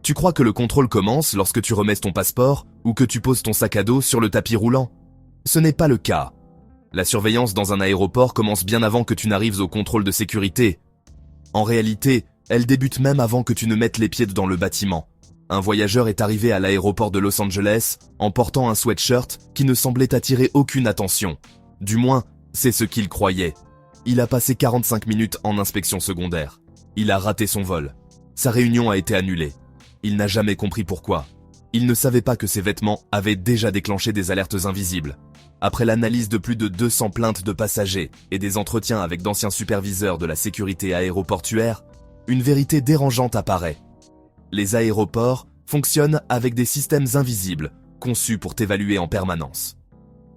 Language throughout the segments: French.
Tu crois que le contrôle commence lorsque tu remets ton passeport ou que tu poses ton sac à dos sur le tapis roulant? Ce n'est pas le cas. La surveillance dans un aéroport commence bien avant que tu n'arrives au contrôle de sécurité. En réalité, elle débute même avant que tu ne mettes les pieds dans le bâtiment. Un voyageur est arrivé à l'aéroport de Los Angeles en portant un sweatshirt qui ne semblait attirer aucune attention. Du moins, c'est ce qu'il croyait. Il a passé 45 minutes en inspection secondaire. Il a raté son vol. Sa réunion a été annulée. Il n'a jamais compris pourquoi. Il ne savait pas que ses vêtements avaient déjà déclenché des alertes invisibles. Après l'analyse de plus de 200 plaintes de passagers et des entretiens avec d'anciens superviseurs de la sécurité aéroportuaire, une vérité dérangeante apparaît. Les aéroports fonctionnent avec des systèmes invisibles, conçus pour t'évaluer en permanence.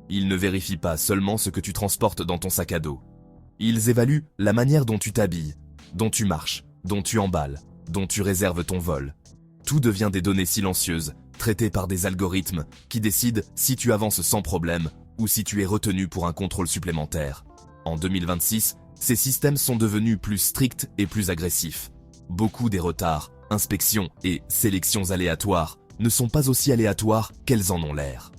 Ils ne vérifient pas seulement ce que tu transportes dans ton sac à dos. Ils évaluent la manière dont tu t'habilles, dont tu marches, dont tu emballes, dont tu réserves ton vol. Tout devient des données silencieuses, traitées par des algorithmes qui décident si tu avances sans problème ou si tu es retenu pour un contrôle supplémentaire. En 2026, ces systèmes sont devenus plus stricts et plus agressifs. Beaucoup des retards, inspections et sélections aléatoires ne sont pas aussi aléatoires qu'elles en ont l'air.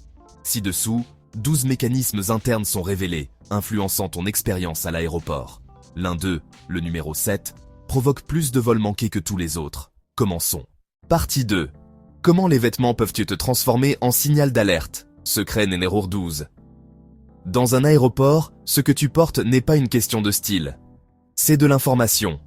Ci-dessous, 12 mécanismes internes sont révélés, influençant ton expérience à l'aéroport. L'un d'eux, le numéro 7, provoque plus de vols manqués que tous les autres. Commençons. Partie 2. Comment les vêtements peuvent-ils te transformer en signal d'alerte? Secret numéro 12. Dans un aéroport, ce que tu portes n'est pas une question de style. C'est de l'information.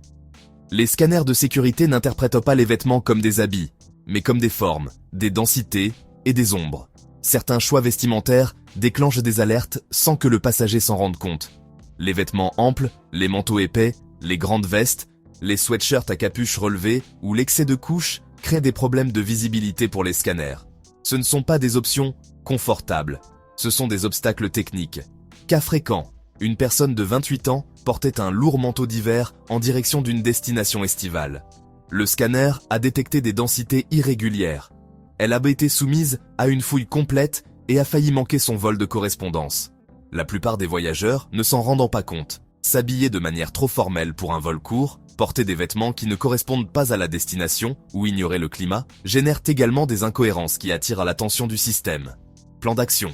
Les scanners de sécurité n'interprètent pas les vêtements comme des habits, mais comme des formes, des densités et des ombres. Certains choix vestimentaires déclenchent des alertes sans que le passager s'en rende compte. Les vêtements amples, les manteaux épais, les grandes vestes, les sweatshirts à capuche relevée ou l'excès de couches créent des problèmes de visibilité pour les scanners. Ce ne sont pas des options confortables, ce sont des obstacles techniques. Cas fréquent, une personne de 28 ans portait un lourd manteau d'hiver en direction d'une destination estivale. Le scanner a détecté des densités irrégulières. Elle a été soumise à une fouille complète et a failli manquer son vol de correspondance. La plupart des voyageurs, ne s'en rendant pas compte, s'habillaient de manière trop formelle pour un vol court, porter des vêtements qui ne correspondent pas à la destination ou ignorer le climat, génèrent également des incohérences qui attirent l'attention du système. Plan d'action.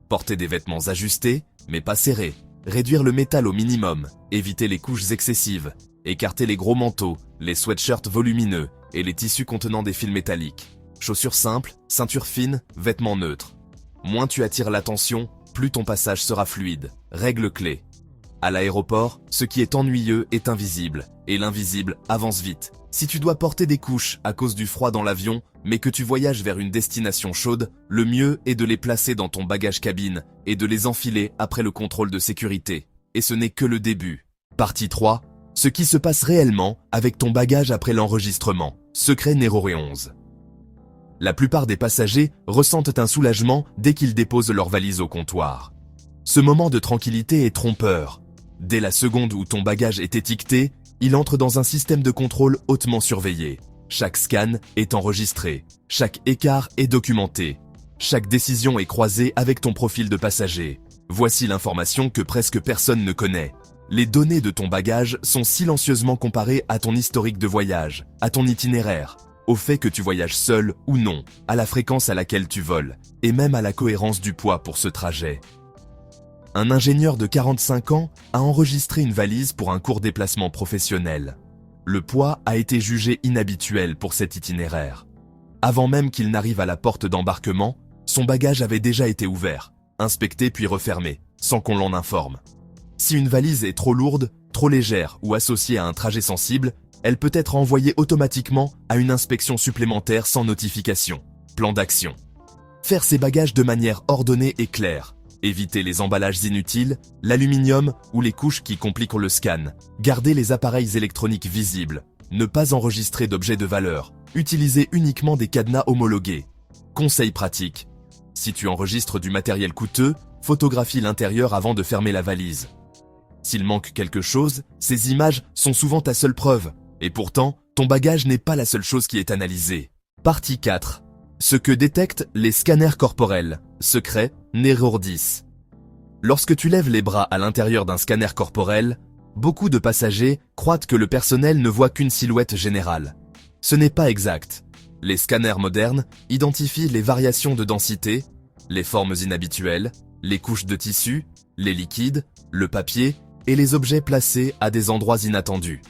Porter des vêtements ajustés, mais pas serrés. Réduire le métal au minimum, éviter les couches excessives, écarter les gros manteaux, les sweatshirts volumineux et les tissus contenant des fils métalliques. Chaussures simples, ceinture fine, vêtements neutres. Moins tu attires l'attention, plus ton passage sera fluide. Règle clé. À l'aéroport, ce qui est ennuyeux est invisible, et l'invisible avance vite. Si tu dois porter des couches à cause du froid dans l'avion, mais que tu voyages vers une destination chaude, le mieux est de les placer dans ton bagage cabine et de les enfiler après le contrôle de sécurité. Et ce n'est que le début. Partie 3. Ce qui se passe réellement avec ton bagage après l'enregistrement. Secret numéro 11. La plupart des passagers ressentent un soulagement dès qu'ils déposent leur valise au comptoir. Ce moment de tranquillité est trompeur. Dès la seconde où ton bagage est étiqueté, il entre dans un système de contrôle hautement surveillé. Chaque scan est enregistré, chaque écart est documenté, chaque décision est croisée avec ton profil de passager. Voici l'information que presque personne ne connaît. Les données de ton bagage sont silencieusement comparées à ton historique de voyage, à ton itinéraire, au fait que tu voyages seul ou non, à la fréquence à laquelle tu voles, et même à la cohérence du poids pour ce trajet. Un ingénieur de 45 ans a enregistré une valise pour un court déplacement professionnel. Le poids a été jugé inhabituel pour cet itinéraire. Avant même qu'il n'arrive à la porte d'embarquement, son bagage avait déjà été ouvert, inspecté puis refermé, sans qu'on l'en informe. Si une valise est trop lourde, trop légère ou associée à un trajet sensible, elle peut être envoyée automatiquement à une inspection supplémentaire sans notification. Plan d'action. Faire ses bagages de manière ordonnée et claire. Éviter les emballages inutiles, l'aluminium ou les couches qui compliquent le scan. Garder les appareils électroniques visibles. Ne pas enregistrer d'objets de valeur. Utiliser uniquement des cadenas homologués. Conseil pratique. Si tu enregistres du matériel coûteux, photographie l'intérieur avant de fermer la valise. S'il manque quelque chose, ces images sont souvent ta seule preuve. Et pourtant, ton bagage n'est pas la seule chose qui est analysée. Partie 4. Ce que détectent les scanners corporels. Secret, numéro 10. Lorsque tu lèves les bras à l'intérieur d'un scanner corporel, beaucoup de passagers croient que le personnel ne voit qu'une silhouette générale. Ce n'est pas exact. Les scanners modernes identifient les variations de densité, les formes inhabituelles, les couches de tissu, les liquides, le papier et les objets placés à des endroits inattendus.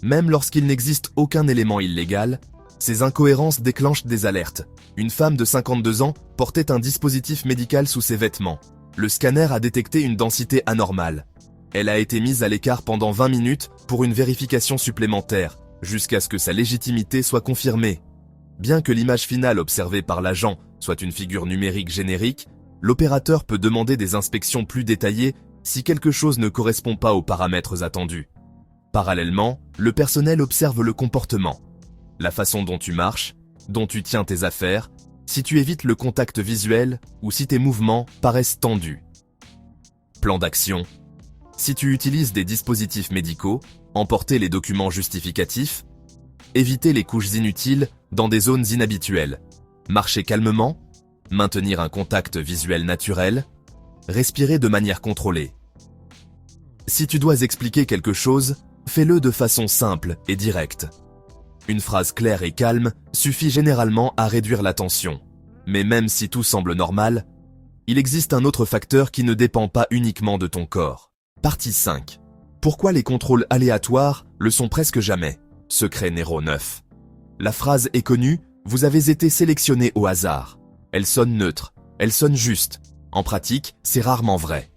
Même lorsqu'il n'existe aucun élément illégal, ces incohérences déclenchent des alertes. Une femme de 52 ans portait un dispositif médical sous ses vêtements. Le scanner a détecté une densité anormale. Elle a été mise à l'écart pendant 20 minutes pour une vérification supplémentaire, jusqu'à ce que sa légitimité soit confirmée. Bien que l'image finale observée par l'agent soit une figure numérique générique, l'opérateur peut demander des inspections plus détaillées si quelque chose ne correspond pas aux paramètres attendus. Parallèlement, le personnel observe le comportement, la façon dont tu marches, dont tu tiens tes affaires, si tu évites le contact visuel ou si tes mouvements paraissent tendus. Plan d'action. Si tu utilises des dispositifs médicaux, emporter les documents justificatifs, éviter les couches inutiles dans des zones inhabituelles, marcher calmement, maintenir un contact visuel naturel, respirer de manière contrôlée. Si tu dois expliquer quelque chose, fais-le de façon simple et directe. Une phrase claire et calme suffit généralement à réduire la tension. Mais même si tout semble normal, il existe un autre facteur qui ne dépend pas uniquement de ton corps. Partie 5. Pourquoi les contrôles aléatoires le sont presque jamais? Secret Nero 9. La phrase est connue, vous avez été sélectionné au hasard. Elle sonne neutre, elle sonne juste. En pratique, c'est rarement vrai.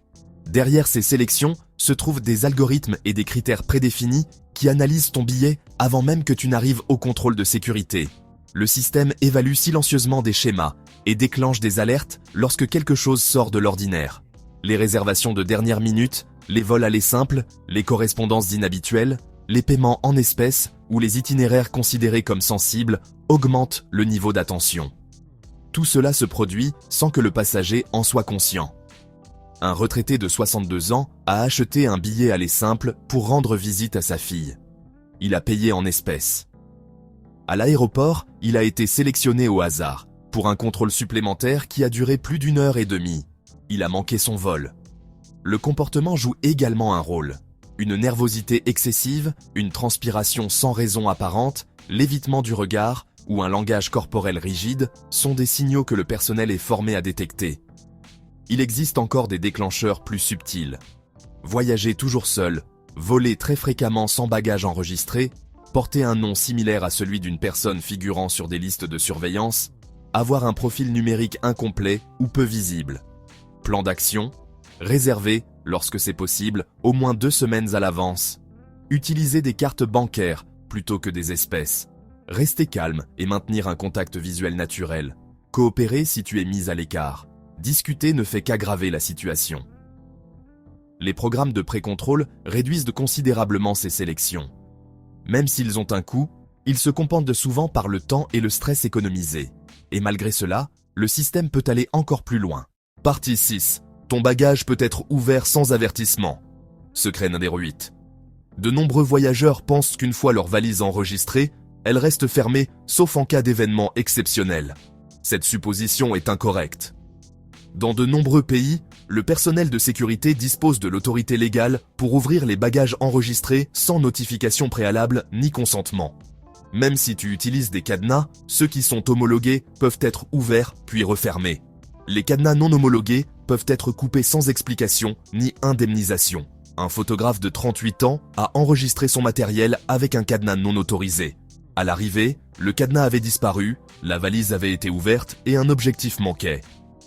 Derrière ces sélections se trouvent des algorithmes et des critères prédéfinis qui analysent ton billet avant même que tu n'arrives au contrôle de sécurité. Le système évalue silencieusement des schémas et déclenche des alertes lorsque quelque chose sort de l'ordinaire. Les réservations de dernière minute, les vols allers simples, les correspondances inhabituelles, les paiements en espèces ou les itinéraires considérés comme sensibles augmentent le niveau d'attention. Tout cela se produit sans que le passager en soit conscient. Un retraité de 62 ans a acheté un billet aller simple pour rendre visite à sa fille. Il a payé en espèces. À l'aéroport, il a été sélectionné au hasard pour un contrôle supplémentaire qui a duré plus d'1 heure et demie. Il a manqué son vol. Le comportement joue également un rôle. Une nervosité excessive, une transpiration sans raison apparente, l'évitement du regard ou un langage corporel rigide sont des signaux que le personnel est formé à détecter. Il existe encore des déclencheurs plus subtils. Voyager toujours seul, voler très fréquemment sans bagages enregistrés, porter un nom similaire à celui d'une personne figurant sur des listes de surveillance, avoir un profil numérique incomplet ou peu visible. Plan d'action, réserver, lorsque c'est possible, au moins 2 semaines à l'avance. Utiliser des cartes bancaires plutôt que des espèces. Rester calme et maintenir un contact visuel naturel. Coopérer si tu es mis à l'écart. Discuter ne fait qu'aggraver la situation. Les programmes de pré-contrôle réduisent considérablement ces sélections. Même s'ils ont un coût, ils se compensent souvent par le temps et le stress économisés. Et malgré cela, le système peut aller encore plus loin. Partie 6. Ton bagage peut être ouvert sans avertissement. Secret numéro 8. De nombreux voyageurs pensent qu'une fois leur valise enregistrée, elle reste fermée sauf en cas d'événement exceptionnel. Cette supposition est incorrecte. Dans de nombreux pays, le personnel de sécurité dispose de l'autorité légale pour ouvrir les bagages enregistrés sans notification préalable ni consentement. Même si tu utilises des cadenas, ceux qui sont homologués peuvent être ouverts puis refermés. Les cadenas non homologués peuvent être coupés sans explication ni indemnisation. Un photographe de 38 ans a enregistré son matériel avec un cadenas non autorisé. À l'arrivée, le cadenas avait disparu, la valise avait été ouverte et un objectif manquait.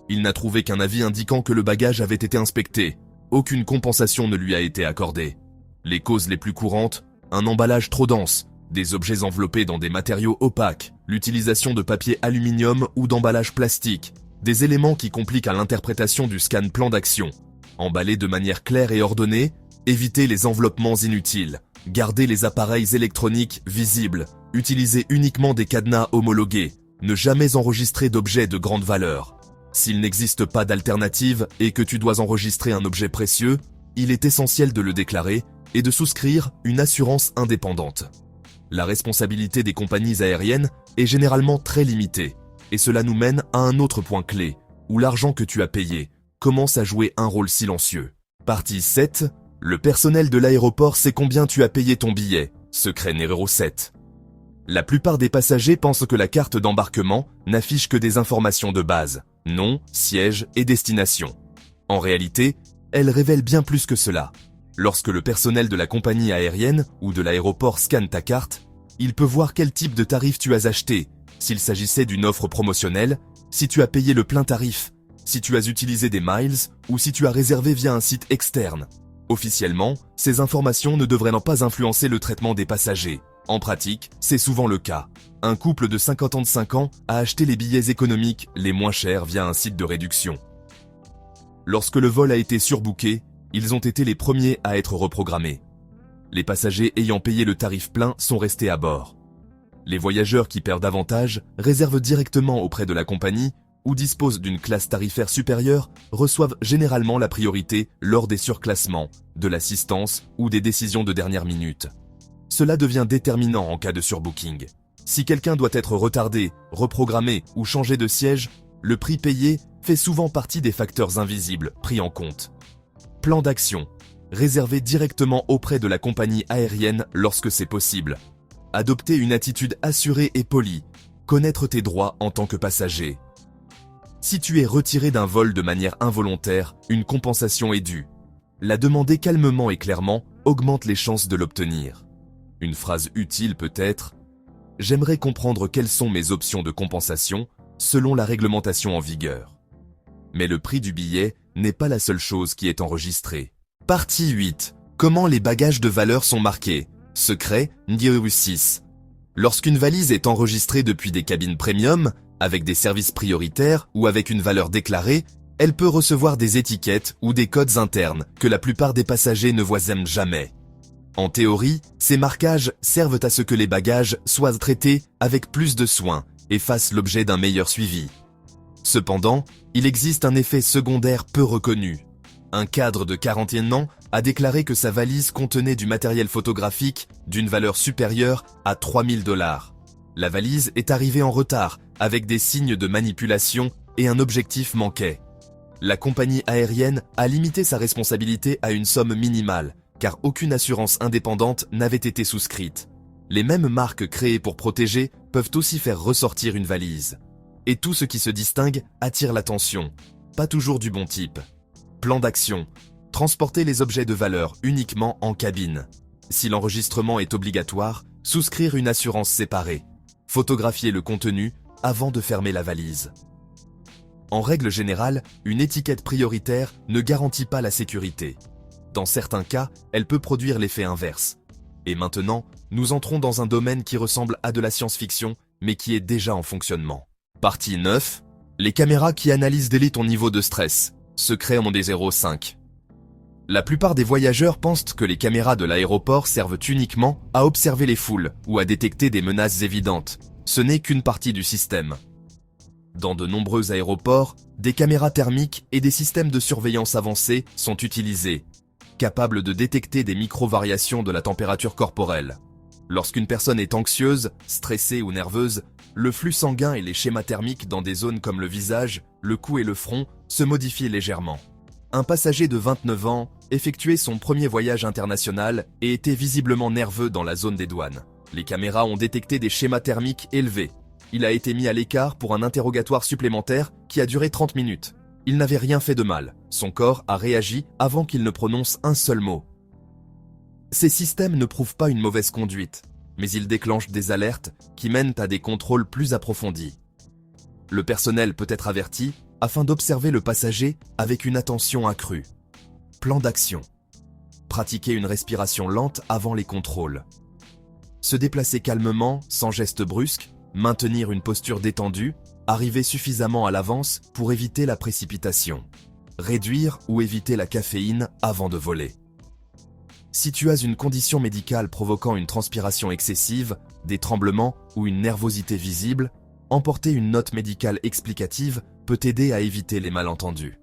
Il n'a trouvé qu'un avis indiquant que le bagage avait été inspecté. Aucune compensation ne lui a été accordée. Les causes les plus courantes, un emballage trop dense, des objets enveloppés dans des matériaux opaques, l'utilisation de papier aluminium ou d'emballage plastique, des éléments qui compliquent à l'interprétation du scan plan d'action. Emballer de manière claire et ordonnée, éviter les enveloppements inutiles, garder les appareils électroniques visibles, utiliser uniquement des cadenas homologués, ne jamais enregistrer d'objets de grande valeur. S'il n'existe pas d'alternative et que tu dois enregistrer un objet précieux, il est essentiel de le déclarer et de souscrire une assurance indépendante. La responsabilité des compagnies aériennes est généralement très limitée, et cela nous mène à un autre point clé, où l'argent que tu as payé commence à jouer un rôle silencieux. Partie 7. Le personnel de l'aéroport sait combien tu as payé ton billet. Secret numéro 7. La plupart des passagers pensent que la carte d'embarquement n'affiche que des informations de base, nom, siège et destination. En réalité, elle révèle bien plus que cela. Lorsque le personnel de la compagnie aérienne ou de l'aéroport scanne ta carte, il peut voir quel type de tarif tu as acheté, s'il s'agissait d'une offre promotionnelle, si tu as payé le plein tarif, si tu as utilisé des miles ou si tu as réservé via un site externe. Officiellement, ces informations ne devraient pas influencer le traitement des passagers. En pratique, c'est souvent le cas. Un couple de 55 ans a acheté les billets économiques les moins chers via un site de réduction. Lorsque le vol a été surbooké, ils ont été les premiers à être reprogrammés. Les passagers ayant payé le tarif plein sont restés à bord. Les voyageurs qui perdent davantage réservent directement auprès de la compagnie ou disposent d'une classe tarifaire supérieure reçoivent généralement la priorité lors des surclassements, de l'assistance ou des décisions de dernière minute. Cela devient déterminant en cas de surbooking. Si quelqu'un doit être retardé, reprogrammé ou changer de siège, le prix payé fait souvent partie des facteurs invisibles pris en compte. Plan d'action. Réserver directement auprès de la compagnie aérienne lorsque c'est possible. Adopter une attitude assurée et polie. Connaître tes droits en tant que passager. Si tu es retiré d'un vol de manière involontaire, une compensation est due. La demander calmement et clairement augmente les chances de l'obtenir. Une phrase utile peut être « J'aimerais comprendre quelles sont mes options de compensation selon la réglementation en vigueur. » Mais le prix du billet n'est pas la seule chose qui est enregistrée. Partie 8. Comment les bagages de valeur sont marqués. Secret, numéro 6. Lorsqu'une valise est enregistrée depuis des cabines premium, avec des services prioritaires ou avec une valeur déclarée, elle peut recevoir des étiquettes ou des codes internes que la plupart des passagers ne voient jamais. En théorie, ces marquages servent à ce que les bagages soient traités avec plus de soin et fassent l'objet d'un meilleur suivi. Cependant, il existe un effet secondaire peu reconnu. Un cadre de 41 ans a déclaré que sa valise contenait du matériel photographique d'une valeur supérieure à 3000 $. La valise est arrivée en retard, avec des signes de manipulation et un objectif manquait. La compagnie aérienne a limité sa responsabilité à une somme minimale, car aucune assurance indépendante n'avait été souscrite. Les mêmes marques créées pour protéger peuvent aussi faire ressortir une valise. Et tout ce qui se distingue attire l'attention, pas toujours du bon type. Plan d'action. Transporter les objets de valeur uniquement en cabine. Si l'enregistrement est obligatoire, souscrire une assurance séparée. Photographier le contenu avant de fermer la valise. En règle générale, une étiquette prioritaire ne garantit pas la sécurité. Dans certains cas, elle peut produire l'effet inverse. Et maintenant, nous entrons dans un domaine qui ressemble à de la science-fiction, mais qui est déjà en fonctionnement. Partie 9. Les caméras qui analysent dès ton niveau de stress. Secret en des 05. La plupart des voyageurs pensent que les caméras de l'aéroport servent uniquement à observer les foules ou à détecter des menaces évidentes. Ce n'est qu'une partie du système. Dans de nombreux aéroports, des caméras thermiques et des systèmes de surveillance avancés sont utilisés, capables de détecter des micro-variations de la température corporelle. Lorsqu'une personne est anxieuse, stressée ou nerveuse, le flux sanguin et les schémas thermiques dans des zones comme le visage, le cou et le front se modifient légèrement. Un passager de 29 ans effectuait son premier voyage international et était visiblement nerveux dans la zone des douanes. Les caméras ont détecté des schémas thermiques élevés. Il a été mis à l'écart pour un interrogatoire supplémentaire qui a duré 30 minutes. Il n'avait rien fait de mal. Son corps a réagi avant qu'il ne prononce un seul mot. Ces systèmes ne prouvent pas une mauvaise conduite, mais ils déclenchent des alertes qui mènent à des contrôles plus approfondis. Le personnel peut être averti afin d'observer le passager avec une attention accrue. Plan d'action. Pratiquer une respiration lente avant les contrôles. Se déplacer calmement, sans geste brusque, maintenir une posture détendue, arriver suffisamment à l'avance pour éviter la précipitation. Réduire ou éviter la caféine avant de voler. Si tu as une condition médicale provoquant une transpiration excessive, des tremblements ou une nervosité visible, emporter une note médicale explicative peut t'aider à éviter les malentendus.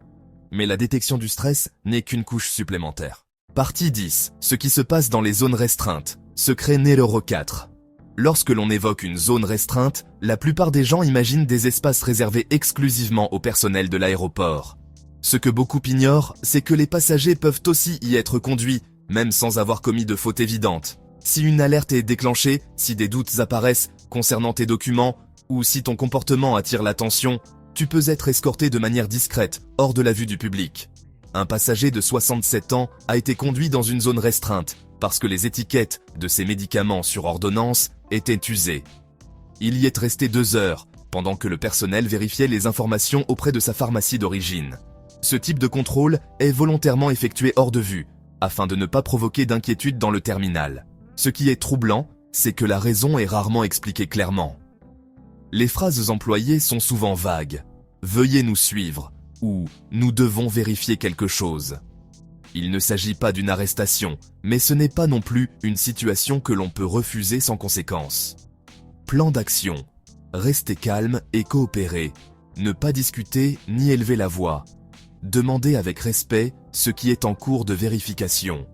Mais la détection du stress n'est qu'une couche supplémentaire. Partie 10. Ce qui se passe dans les zones restreintes. Secret numéro 4. Lorsque l'on évoque une zone restreinte, la plupart des gens imaginent des espaces réservés exclusivement au personnel de l'aéroport. Ce que beaucoup ignorent, c'est que les passagers peuvent aussi y être conduits, même sans avoir commis de faute évidente. Si une alerte est déclenchée, si des doutes apparaissent, concernant tes documents, ou si ton comportement attire l'attention, tu peux être escorté de manière discrète, hors de la vue du public. Un passager de 67 ans a été conduit dans une zone restreinte parce que les étiquettes de ses médicaments sur ordonnance étaient usées. Il y est resté 2 heures, pendant que le personnel vérifiait les informations auprès de sa pharmacie d'origine. Ce type de contrôle est volontairement effectué hors de vue, afin de ne pas provoquer d'inquiétude dans le terminal. Ce qui est troublant, c'est que la raison est rarement expliquée clairement. Les phrases employées sont souvent vagues. « Veuillez nous suivre » ou « Nous devons vérifier quelque chose ». Il ne s'agit pas d'une arrestation, mais ce n'est pas non plus une situation que l'on peut refuser sans conséquence. Plan d'action. Rester calme et coopérer. Ne pas discuter ni élever la voix. Demander avec respect ce qui est en cours de vérification.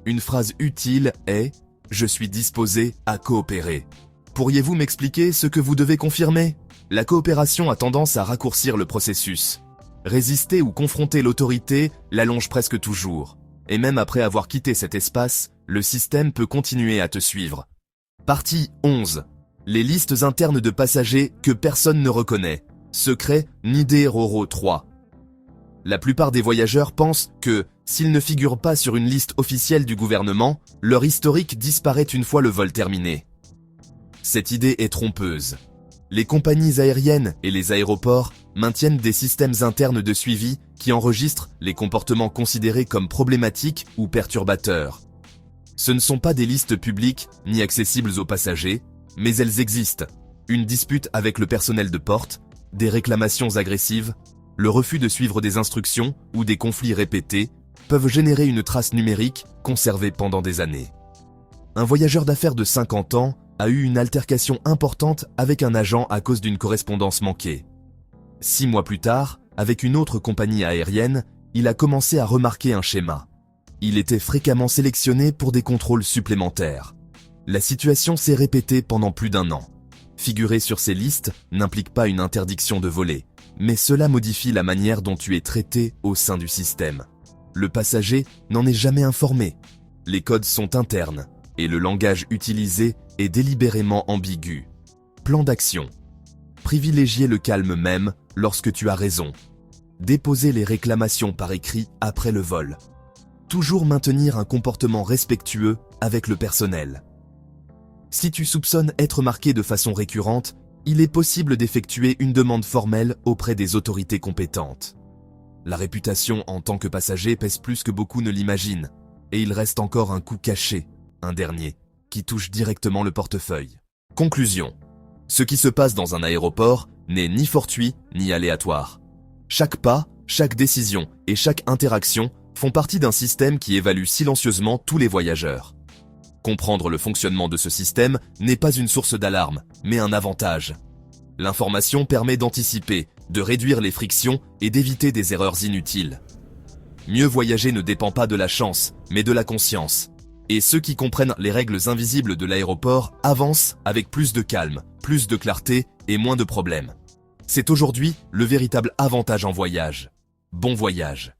Une phrase utile est « Je suis disposé à coopérer ». Pourriez-vous m'expliquer ce que vous devez confirmer? La coopération a tendance à raccourcir le processus. Résister ou confronter l'autorité l'allonge presque toujours. Et même après avoir quitté cet espace, le système peut continuer à te suivre. Partie 11. Les listes internes de passagers que personne ne reconnaît. Secret Nidé Roro 3. La plupart des voyageurs pensent que, s'ils ne figurent pas sur une liste officielle du gouvernement, leur historique disparaît une fois le vol terminé. Cette idée est trompeuse. Les compagnies aériennes et les aéroports maintiennent des systèmes internes de suivi qui enregistrent les comportements considérés comme problématiques ou perturbateurs. Ce ne sont pas des listes publiques ni accessibles aux passagers, mais elles existent. Une dispute avec le personnel de porte, des réclamations agressives, le refus de suivre des instructions ou des conflits répétés peuvent générer une trace numérique conservée pendant des années. Un voyageur d'affaires de 50 ans a eu une altercation importante avec un agent à cause d'une correspondance manquée. 6 mois plus tard, avec une autre compagnie aérienne, il a commencé à remarquer un schéma. Il était fréquemment sélectionné pour des contrôles supplémentaires. La situation s'est répétée pendant plus d'1 an. Figurer sur ces listes n'implique pas une interdiction de voler, mais cela modifie la manière dont tu es traité au sein du système. Le passager n'en est jamais informé. Les codes sont internes, et le langage utilisé est délibérément ambigu. Plan d'action. Privilégier le calme même lorsque tu as raison. Déposer les réclamations par écrit après le vol. Toujours maintenir un comportement respectueux avec le personnel. Si tu soupçonnes être marqué de façon récurrente, il est possible d'effectuer une demande formelle auprès des autorités compétentes. La réputation en tant que passager pèse plus que beaucoup ne l'imaginent, et il reste encore un coût caché, un dernier, qui touche directement le portefeuille. Conclusion. Ce qui se passe dans un aéroport n'est ni fortuit ni aléatoire. Chaque pas, chaque décision et chaque interaction font partie d'un système qui évalue silencieusement tous les voyageurs. Comprendre le fonctionnement de ce système n'est pas une source d'alarme, mais un avantage. L'information permet d'anticiper, de réduire les frictions et d'éviter des erreurs inutiles. Mieux voyager ne dépend pas de la chance, mais de la conscience. Et ceux qui comprennent les règles invisibles de l'aéroport avancent avec plus de calme, plus de clarté et moins de problèmes. C'est aujourd'hui le véritable avantage en voyage. Bon voyage.